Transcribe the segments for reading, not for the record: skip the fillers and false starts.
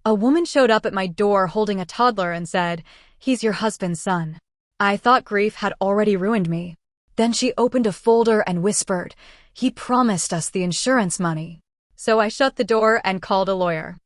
A woman showed up at my door holding a toddler and said, "He's your husband's son." I thought grief had already ruined me. Then she opened a folder and whispered, "He promised us the insurance money." So I shut the door and called a lawyer.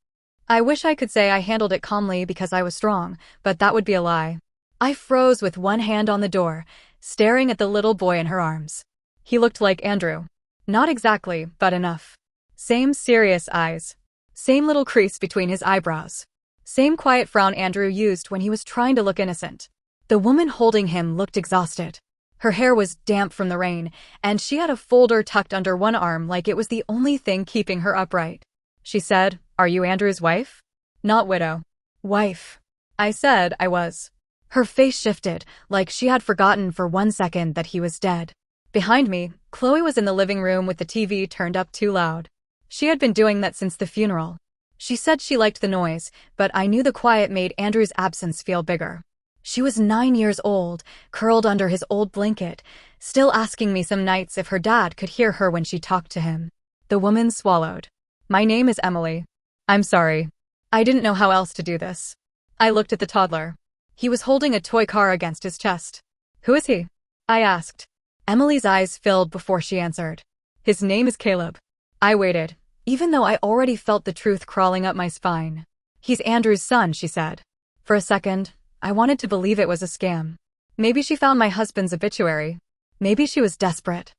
I wish I could say I handled it calmly because I was strong, but that would be a lie. I froze with one hand on the door, staring at the little boy in her arms. He looked like Andrew. Not exactly, but enough. Same serious eyes. Same little crease between his eyebrows. Same quiet frown Andrew used when he was trying to look innocent. The woman holding him looked exhausted. Her hair was damp from the rain, and she had a folder tucked under one arm like it was the only thing keeping her upright. She said, "Are you Andrew's wife?" "Not widow." "Wife." I said I was. Her face shifted, like she had forgotten for 1 second that he was dead. Behind me, Chloe was in the living room with the TV turned up too loud. She had been doing that since the funeral. She said she liked the noise, but I knew the quiet made Andrew's absence feel bigger. She was 9 years old, curled under his old blanket, still asking me some nights if her dad could hear her when she talked to him. The woman swallowed. "My name is Emily. I'm sorry. I didn't know how else to do this." I looked at the toddler. He was holding a toy car against his chest. "Who is he?" I asked. Emily's eyes filled before she answered. "His name is Caleb." I waited, even though I already felt the truth crawling up my spine. "He's Andrew's son," she said. For a second, I wanted to believe it was a scam. Maybe she found my husband's obituary. Maybe she was desperate.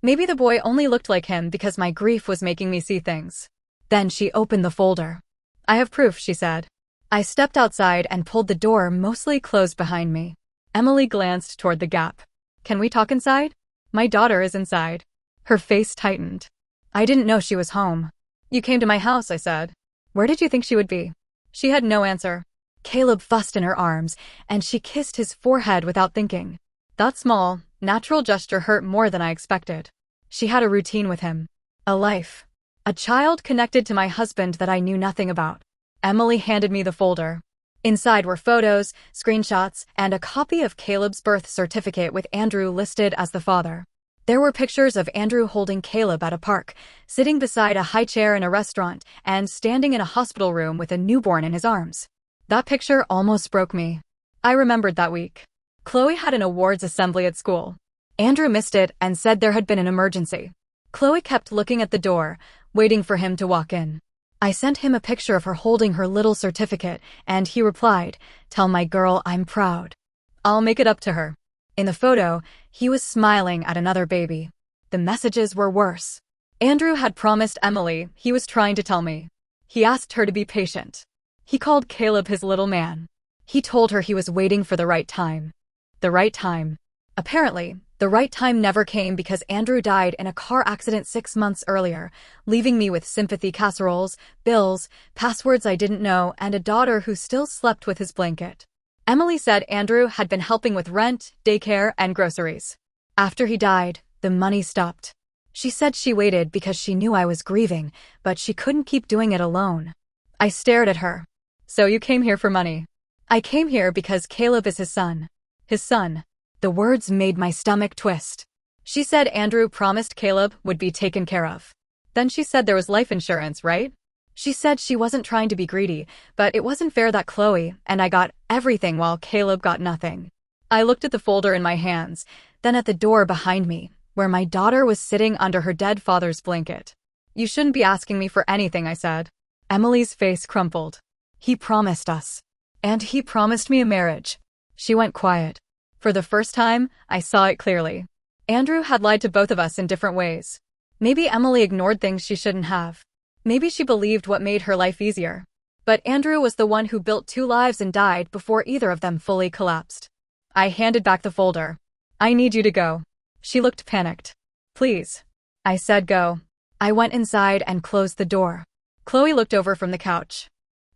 Maybe the boy only looked like him because my grief was making me see things. Then she opened the folder. "I have proof," she said. I stepped outside and pulled the door mostly closed behind me. Emily glanced toward the gap. "Can we talk inside?" "My daughter is inside." Her face tightened. I didn't know she was home. "You came to my house," I said. "Where did you think she would be?" She had no answer. Caleb fussed in her arms, and she kissed his forehead without thinking. That small, natural gesture hurt more than I expected. She had a routine with him. A life. A child connected to my husband that I knew nothing about. Emily handed me the folder. Inside were photos, screenshots, and a copy of Caleb's birth certificate with Andrew listed as the father. There were pictures of Andrew holding Caleb at a park, sitting beside a high chair in a restaurant, and standing in a hospital room with a newborn in his arms. That picture almost broke me. I remembered that week. Chloe had an awards assembly at school. Andrew missed it and said there had been an emergency. Chloe kept looking at the door, waiting for him to walk in. I sent him a picture of her holding her little certificate, and he replied, "Tell my girl I'm proud. I'll make it up to her." In the photo, he was smiling at another baby. The messages were worse. Andrew had promised Emily he was trying to tell me. He asked her to be patient. He called Caleb his little man. He told her he was waiting for the right time. The right time. Apparently, the right time never came because Andrew died in a car accident 6 months earlier, leaving me with sympathy casseroles, bills, passwords I didn't know, and a daughter who still slept with his blanket. Emily said Andrew had been helping with rent, daycare, and groceries. After he died, the money stopped. She said she waited because she knew I was grieving, but she couldn't keep doing it alone. I stared at her. "So you came here for money?" "I came here because Caleb is his son." His son. The words made my stomach twist. She said Andrew promised Caleb would be taken care of. Then she said there was life insurance, right? She said she wasn't trying to be greedy, but it wasn't fair that Chloe and I got everything while Caleb got nothing. I looked at the folder in my hands, then at the door behind me, where my daughter was sitting under her dead father's blanket. "You shouldn't be asking me for anything," I said. Emily's face crumpled. "He promised us. And he promised me a marriage." She went quiet. For the first time, I saw it clearly. Andrew had lied to both of us in different ways. Maybe Emily ignored things she shouldn't have. Maybe she believed what made her life easier. But Andrew was the one who built 2 lives and died before either of them fully collapsed. I handed back the folder. "I need you to go." She looked panicked. "Please." I said go. I went inside and closed the door. Chloe looked over from the couch.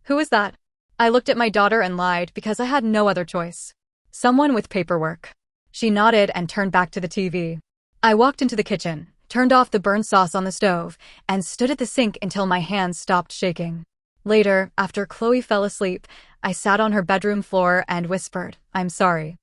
"Who is that?" I looked at my daughter and lied because I had no other choice. "Someone with paperwork." She nodded and turned back to the TV. I walked into the kitchen, turned off the burnt sauce on the stove, and stood at the sink until my hands stopped shaking. Later, after Chloe fell asleep, I sat on her bedroom floor and whispered, "I'm sorry."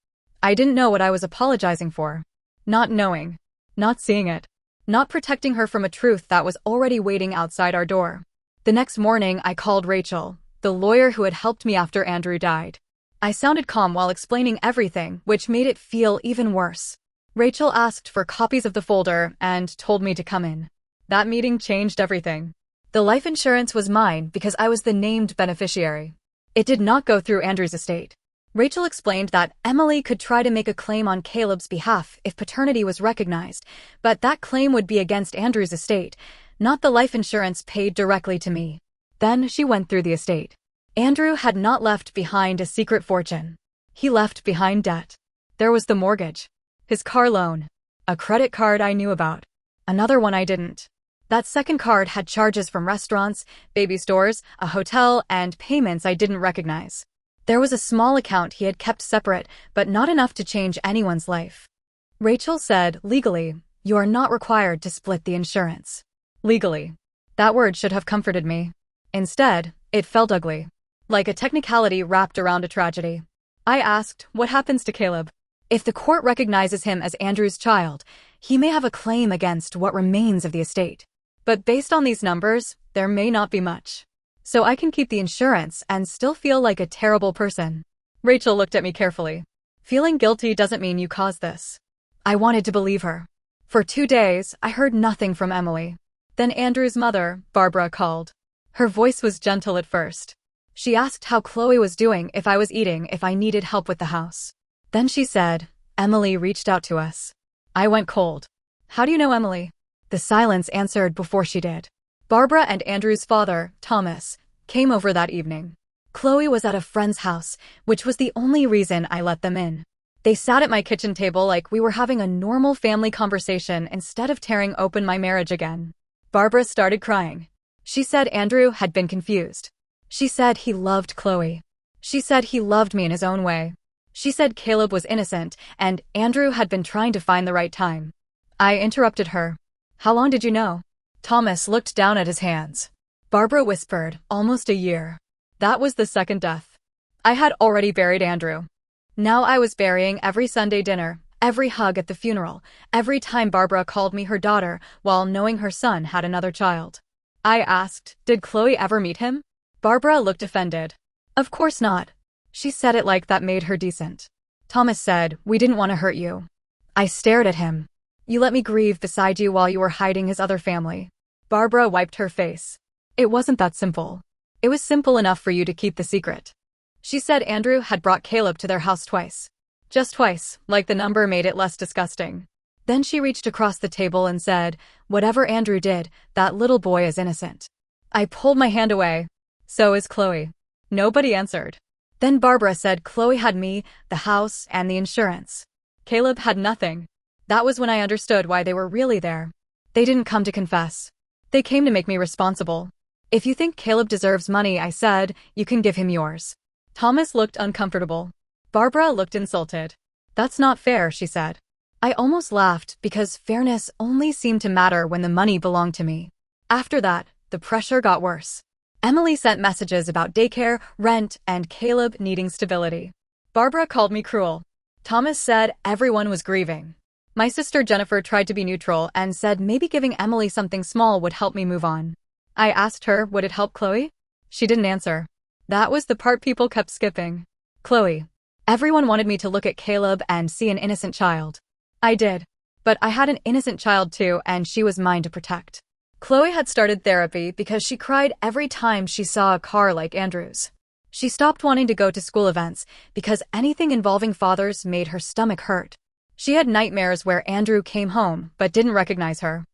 I didn't know what I was apologizing for. Not knowing. Not seeing it. Not protecting her from a truth that was already waiting outside our door. The next morning, I called Rachel, the lawyer who had helped me after Andrew died. I sounded calm while explaining everything, which made it feel even worse. Rachel asked for copies of the folder and told me to come in. That meeting changed everything. The life insurance was mine because I was the named beneficiary. It did not go through Andrew's estate. Rachel explained that Emily could try to make a claim on Caleb's behalf if paternity was recognized, but that claim would be against Andrew's estate, not the life insurance paid directly to me. Then she went through the estate. Andrew had not left behind a secret fortune. He left behind debt. There was the mortgage, his car loan, a credit card I knew about, another one I didn't. That second card had charges from restaurants, baby stores, a hotel, and payments I didn't recognize. There was a small account he had kept separate, but not enough to change anyone's life. Rachel said, legally, you are not required to split the insurance. Legally. That word should have comforted me. Instead, it felt ugly. Like a technicality wrapped around a tragedy. I asked, what happens to Caleb? If the court recognizes him as Andrew's child, he may have a claim against what remains of the estate. But based on these numbers, there may not be much. So I can keep the insurance and still feel like a terrible person. Rachel looked at me carefully. Feeling guilty doesn't mean you caused this. I wanted to believe her. For 2 days, I heard nothing from Emily. Then Andrew's mother, Barbara, called. Her voice was gentle at first. She asked how Chloe was doing, if I was eating, if I needed help with the house. Then she said, Emily reached out to us. I went cold. How do you know Emily? The silence answered before she did. Barbara and Andrew's father, Thomas, came over that evening. Chloe was at a friend's house, which was the only reason I let them in. They sat at my kitchen table like we were having a normal family conversation instead of tearing open my marriage again. Barbara started crying. She said Andrew had been confused. She said he loved Chloe. She said he loved me in his own way. She said Caleb was innocent, and Andrew had been trying to find the right time. I interrupted her. How long did you know? Thomas looked down at his hands. Barbara whispered, almost a year. That was the second death. I had already buried Andrew. Now I was burying every Sunday dinner, every hug at the funeral, every time Barbara called me her daughter while knowing her son had another child. I asked, did Chloe ever meet him? Barbara looked offended. Of course not. She said it like that made her decent. Thomas said, we didn't want to hurt you. I stared at him. You let me grieve beside you while you were hiding his other family. Barbara wiped her face. It wasn't that simple. It was simple enough for you to keep the secret. She said Andrew had brought Caleb to their house twice. Just twice, like the number made it less disgusting. Then she reached across the table and said, whatever Andrew did, that little boy is innocent. I pulled my hand away. So is Chloe. Nobody answered. Then Barbara said Chloe had me, the house, and the insurance. Caleb had nothing. That was when I understood why they were really there. They didn't come to confess. They came to make me responsible. If you think Caleb deserves money, I said, you can give him yours. Thomas looked uncomfortable. Barbara looked insulted. That's not fair, she said. I almost laughed because fairness only seemed to matter when the money belonged to me. After that, the pressure got worse. Emily sent messages about daycare, rent, and Caleb needing stability. Barbara called me cruel. Thomas said everyone was grieving. My sister Jennifer tried to be neutral and said maybe giving Emily something small would help me move on. I asked her, would it help Chloe? She didn't answer. That was the part people kept skipping. Chloe. Everyone wanted me to look at Caleb and see an innocent child. I did. But I had an innocent child too, and she was mine to protect. Chloe had started therapy because she cried every time she saw a car like Andrew's. She stopped wanting to go to school events because anything involving fathers made her stomach hurt. She had nightmares where Andrew came home but didn't recognize her.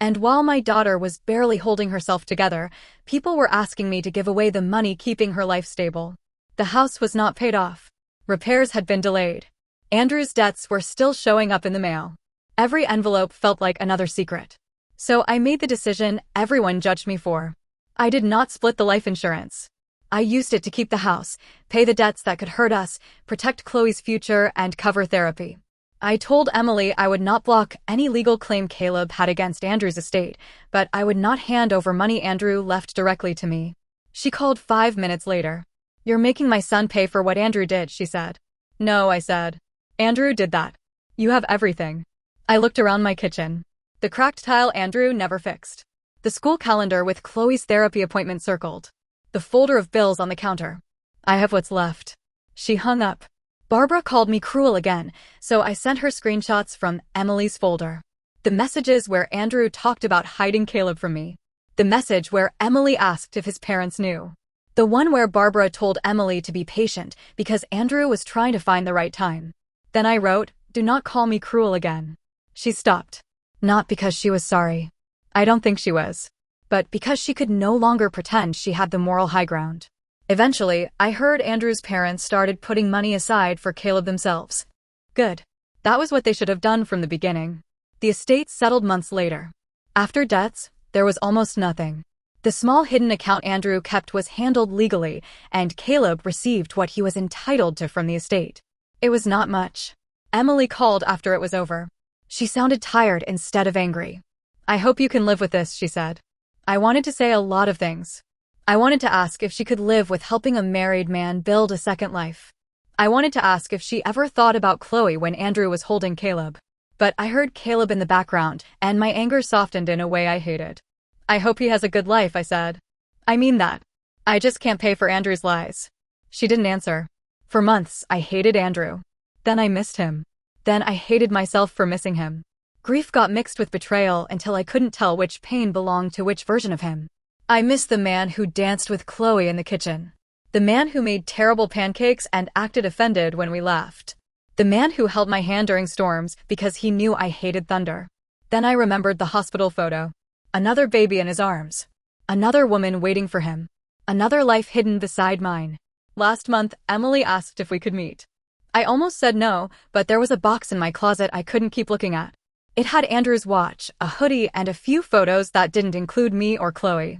And while my daughter was barely holding herself together, people were asking me to give away the money keeping her life stable. The house was not paid off. Repairs had been delayed. Andrew's debts were still showing up in the mail. Every envelope felt like another secret. So I made the decision everyone judged me for. I did not split the life insurance. I used it to keep the house, pay the debts that could hurt us, protect Chloe's future, and cover therapy. I told Emily I would not block any legal claim Caleb had against Andrew's estate, but I would not hand over money Andrew left directly to me. She called 5 minutes later. You're making my son pay for what Andrew did, she said. No, I said. Andrew did that. You have everything. I looked around my kitchen. The cracked tile Andrew never fixed. The school calendar with Chloe's therapy appointment circled. the folder of bills on the counter. I have what's left. She hung up. Barbara called me cruel again, so I sent her screenshots from Emily's folder. The messages where Andrew talked about hiding Caleb from me. The message where Emily asked if his parents knew. The one where Barbara told Emily to be patient because Andrew was trying to find the right time. Then I wrote, "Do not call me cruel again." She stopped. Not because she was sorry. I don't think she was. But because she could no longer pretend she had the moral high ground. Eventually, I heard Andrew's parents started putting money aside for Caleb themselves. Good. That was what they should have done from the beginning. The estate settled months later. After deaths, there was almost nothing. The small hidden account Andrew kept was handled legally, and Caleb received what he was entitled to from the estate. It was not much. Emily called after it was over. She sounded tired instead of angry. "I hope you can live with this," she said. I wanted to say a lot of things. I wanted to ask if she could live with helping a married man build a second life. I wanted to ask if she ever thought about Chloe when Andrew was holding Caleb. But I heard Caleb in the background, and my anger softened in a way I hated. "I hope he has a good life," I said. "I mean that. I just can't pay for Andrew's lies." She didn't answer. For months, I hated Andrew. Then I missed him. Then I hated myself for missing him. Grief got mixed with betrayal until I couldn't tell which pain belonged to which version of him. I missed the man who danced with Chloe in the kitchen. The man who made terrible pancakes and acted offended when we laughed. The man who held my hand during storms because he knew I hated thunder. Then I remembered the hospital photo. Another baby in his arms. Another woman waiting for him. Another life hidden beside mine. Last month, Emily asked if we could meet. I almost said no, but there was a box in my closet I couldn't keep looking at. It had Andrew's watch, a hoodie, and a few photos that didn't include me or Chloe.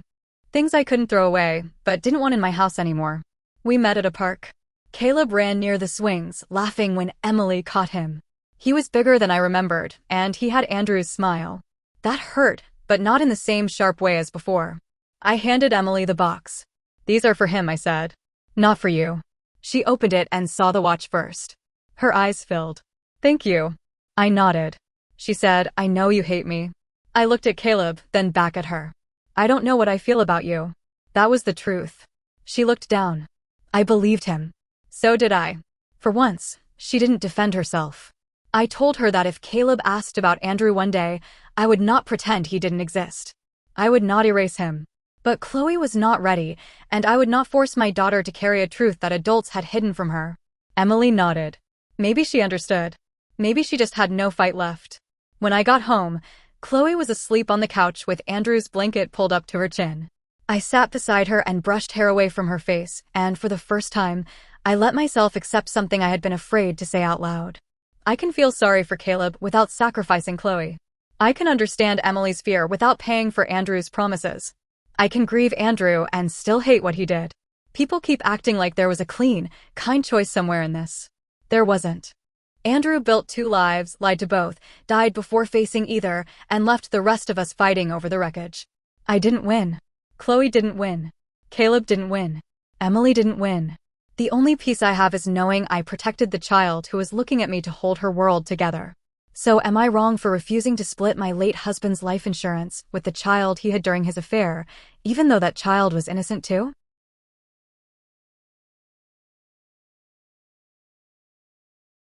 Things I couldn't throw away, but didn't want in my house anymore. We met at a park. Caleb ran near the swings, laughing when Emily caught him. He was bigger than I remembered, and he had Andrew's smile. That hurt, but not in the same sharp way as before. I handed Emily the box. "These are for him," I said. "Not for you." She opened it and saw the watch first. Her eyes filled. "Thank you." I nodded. She said, "I know you hate me." I looked at Caleb, then back at her. "I don't know what I feel about you." That was the truth. She looked down. I believed him. So did I. For once, she didn't defend herself. I told her that if Caleb asked about Andrew one day, I would not pretend he didn't exist. I would not erase him. But Chloe was not ready, and I would not force my daughter to carry a truth that adults had hidden from her. Emily nodded. Maybe she understood. Maybe she just had no fight left. When I got home, Chloe was asleep on the couch with Andrew's blanket pulled up to her chin. I sat beside her and brushed hair away from her face, and for the first time, I let myself accept something I had been afraid to say out loud. I can feel sorry for Caleb without sacrificing Chloe. I can understand Emily's fear without paying for Andrew's promises. I can grieve Andrew and still hate what he did. People keep acting like there was a clean, kind choice somewhere in this. There wasn't. Andrew built 2 lives, lied to both, died before facing either, and left the rest of us fighting over the wreckage. I didn't win. Chloe didn't win. Caleb didn't win. Emily didn't win. The only peace I have is knowing I protected the child who was looking at me to hold her world together. So am I wrong for refusing to split my late husband's life insurance with the child he had during his affair, even though that child was innocent too?